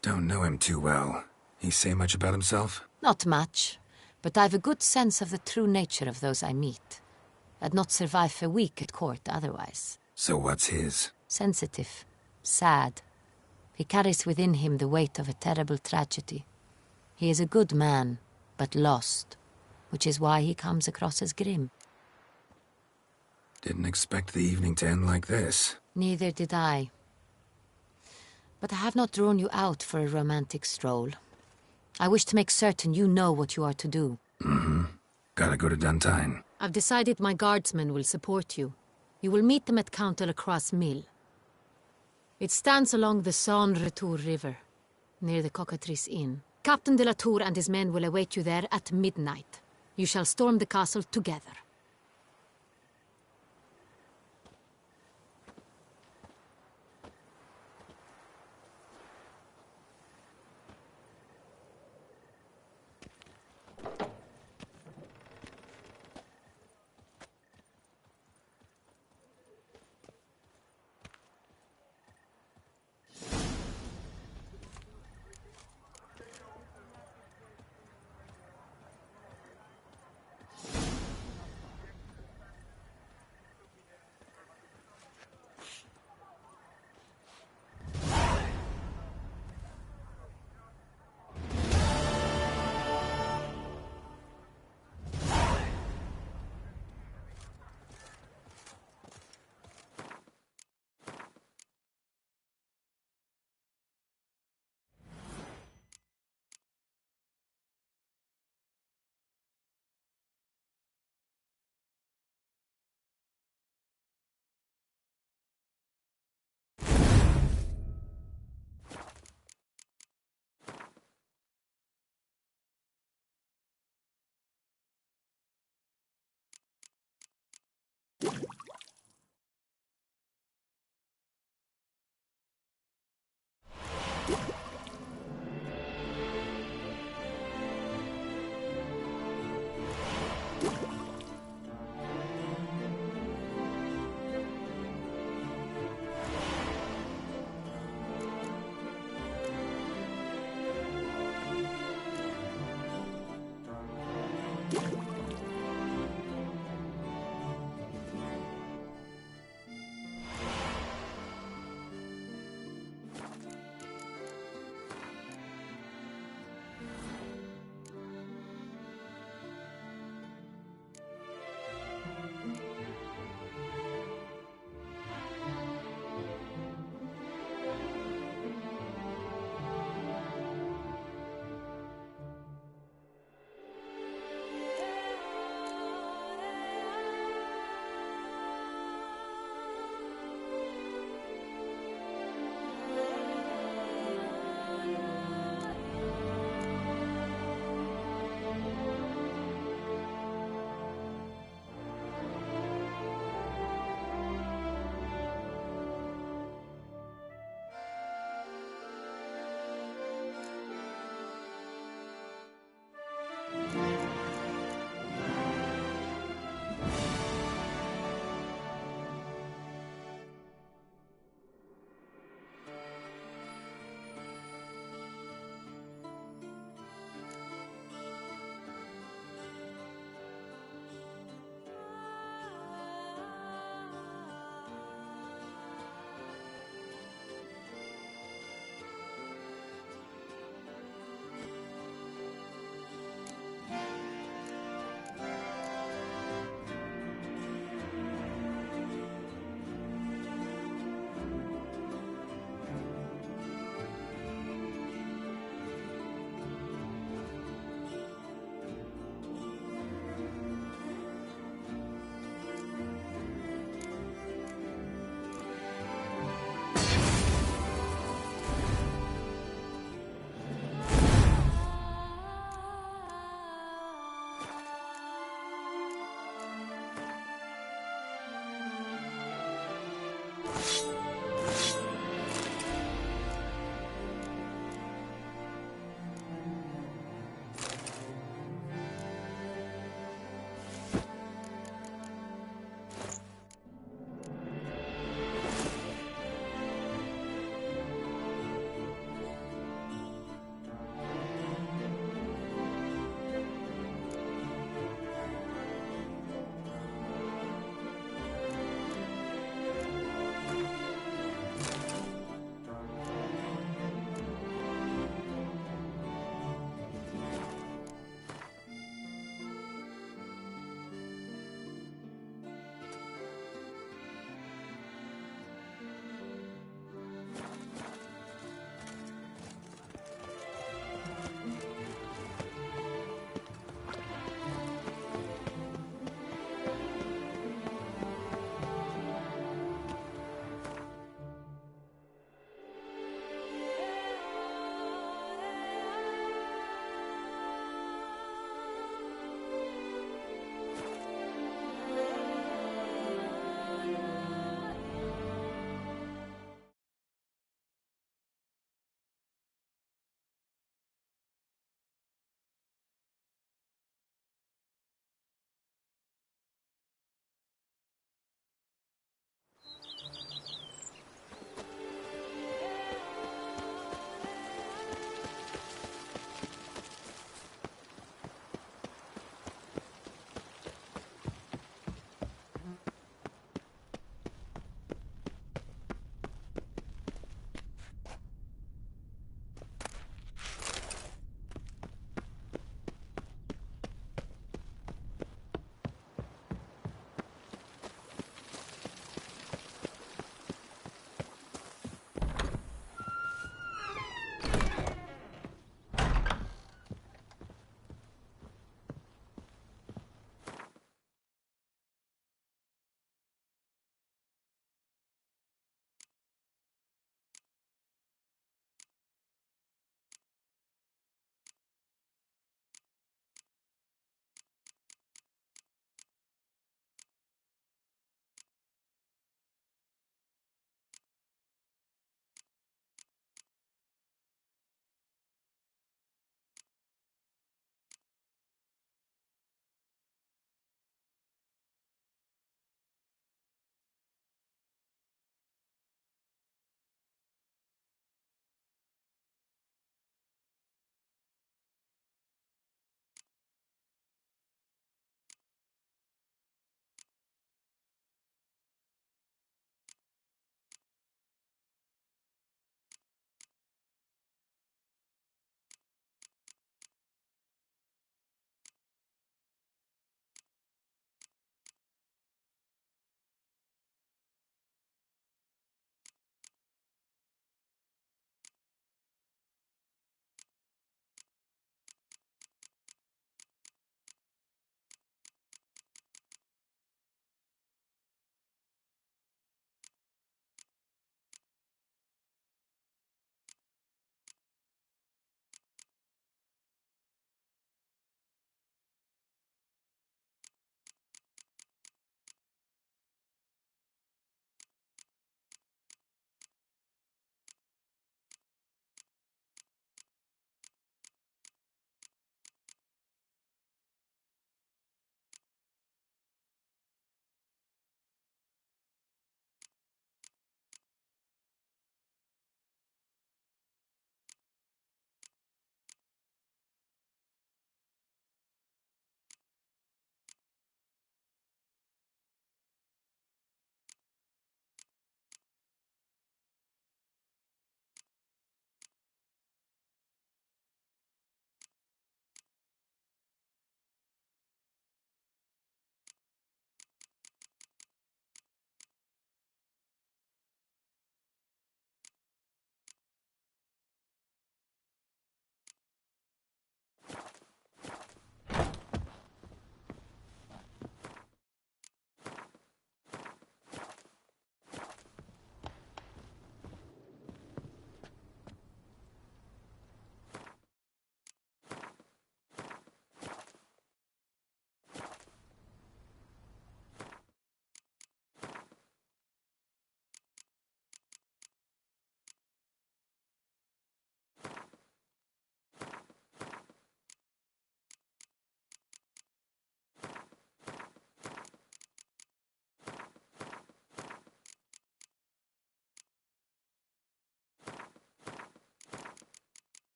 Don't know him too well. He say much about himself? Not much, but I've a good sense of the true nature of those I meet. I'd not survive a week at court otherwise. So what's his? Sensitive, sad. He carries within him the weight of a terrible tragedy. He is a good man, but lost, which is why he comes across as grim. Didn't expect the evening to end like this. Neither did I. But I have not drawn you out for a romantic stroll. I wish to make certain you know what you are to do. Gotta go to Duntine. I've decided my guardsmen will support you. You will meet them at Count de la Croix Mill. It stands along the Saône-Retour River, near the Cockatrice Inn. Captain de la Tour and his men will await you there at midnight. You shall storm the castle together.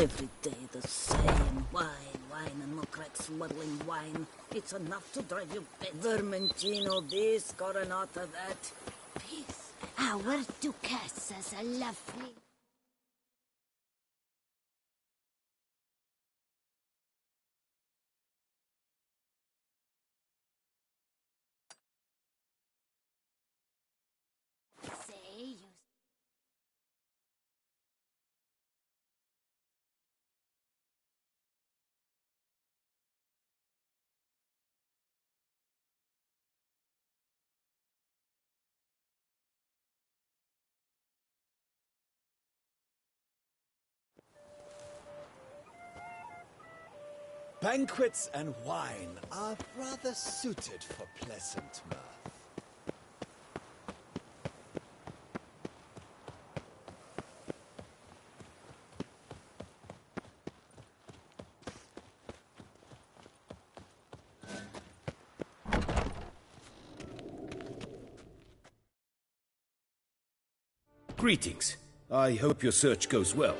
Every day the same. Wine, and Mokrak smuggling wine. It's enough to drive you batty. Vermentino this, Coronata that. Peace. Our duchess a lovely... Say you... Banquets and wine are rather suited for pleasant mirth. Greetings. I hope your search goes well.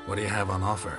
What do you have on offer?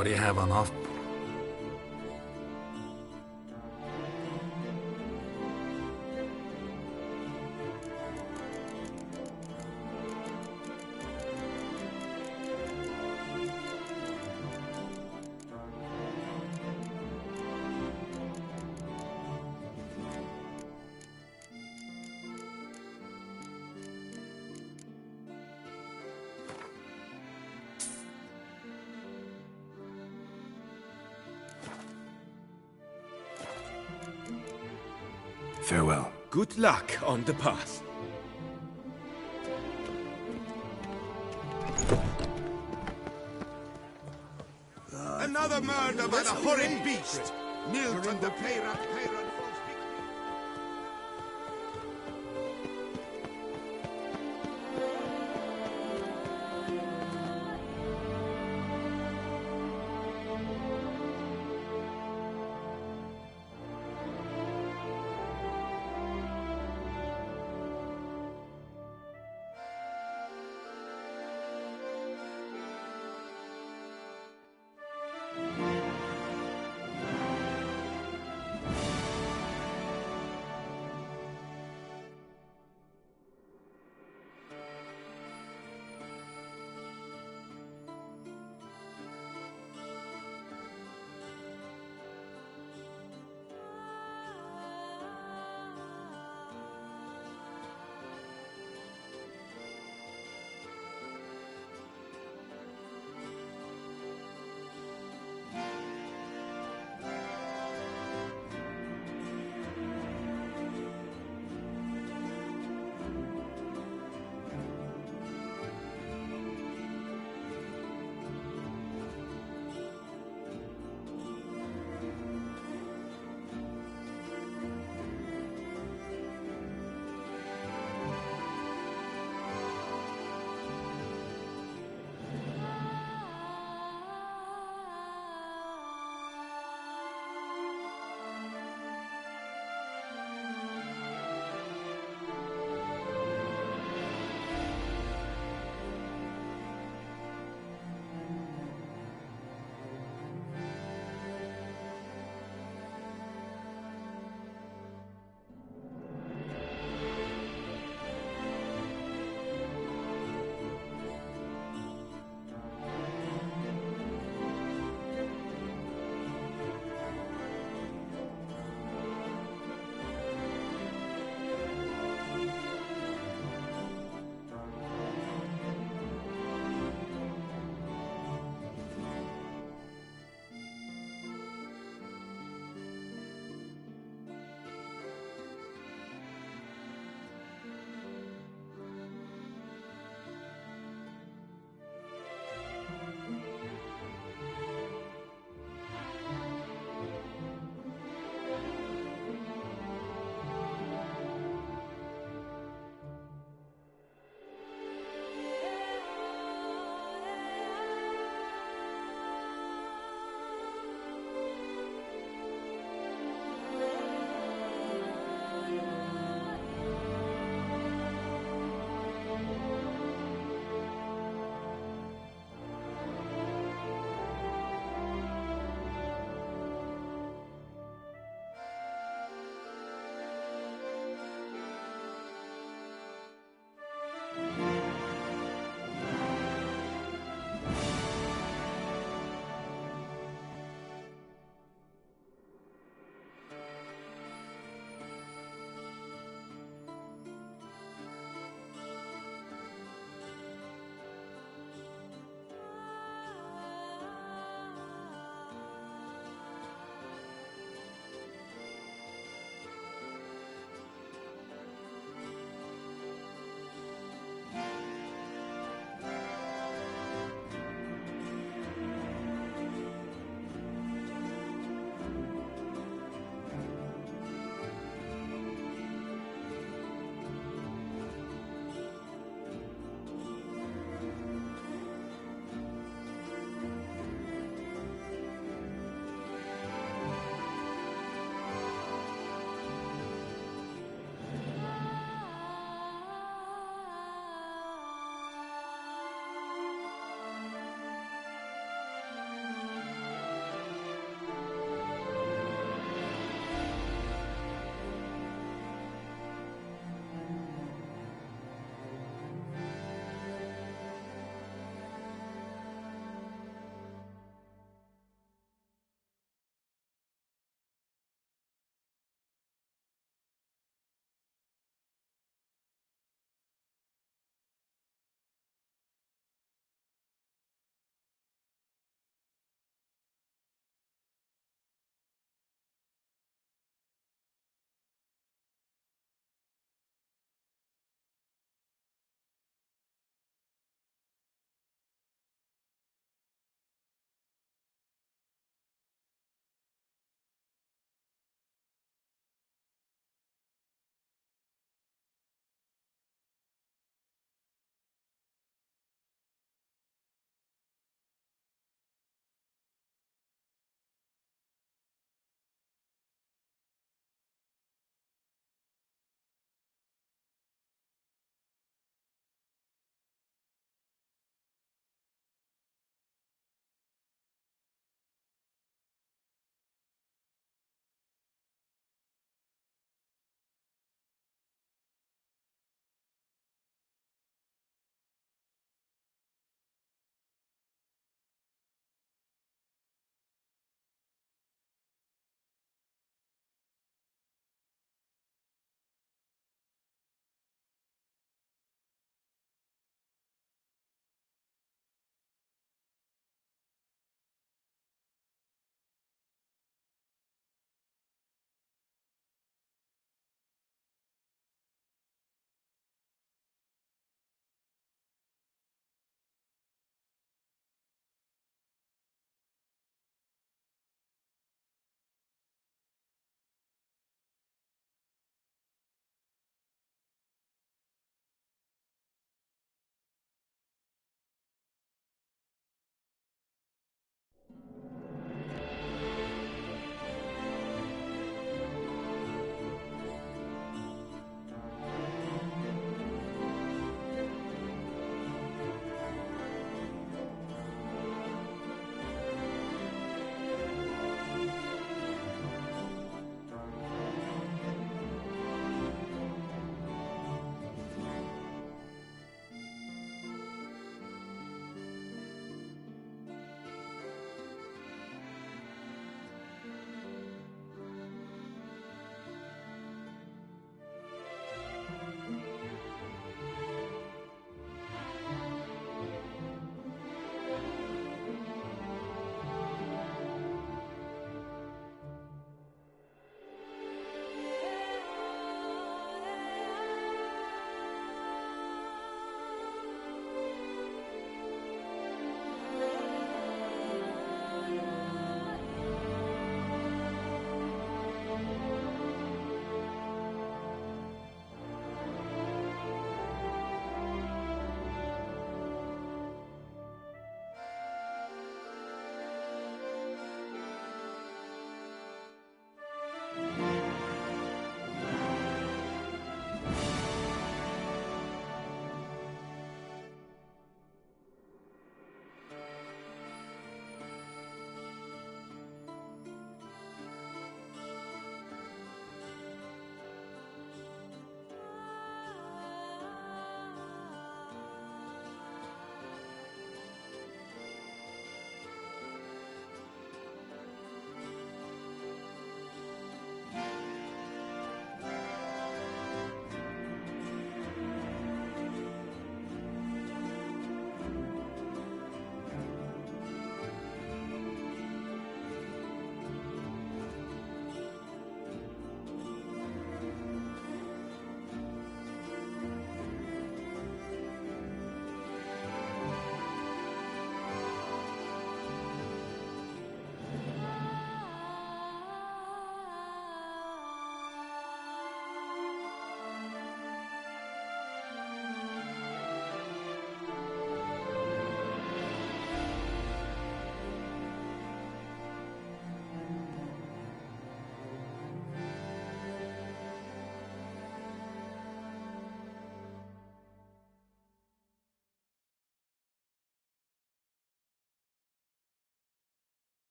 What do you have on offer? Farewell. Good luck on the path. Another murder by the horrid beast! Milton the Peyrat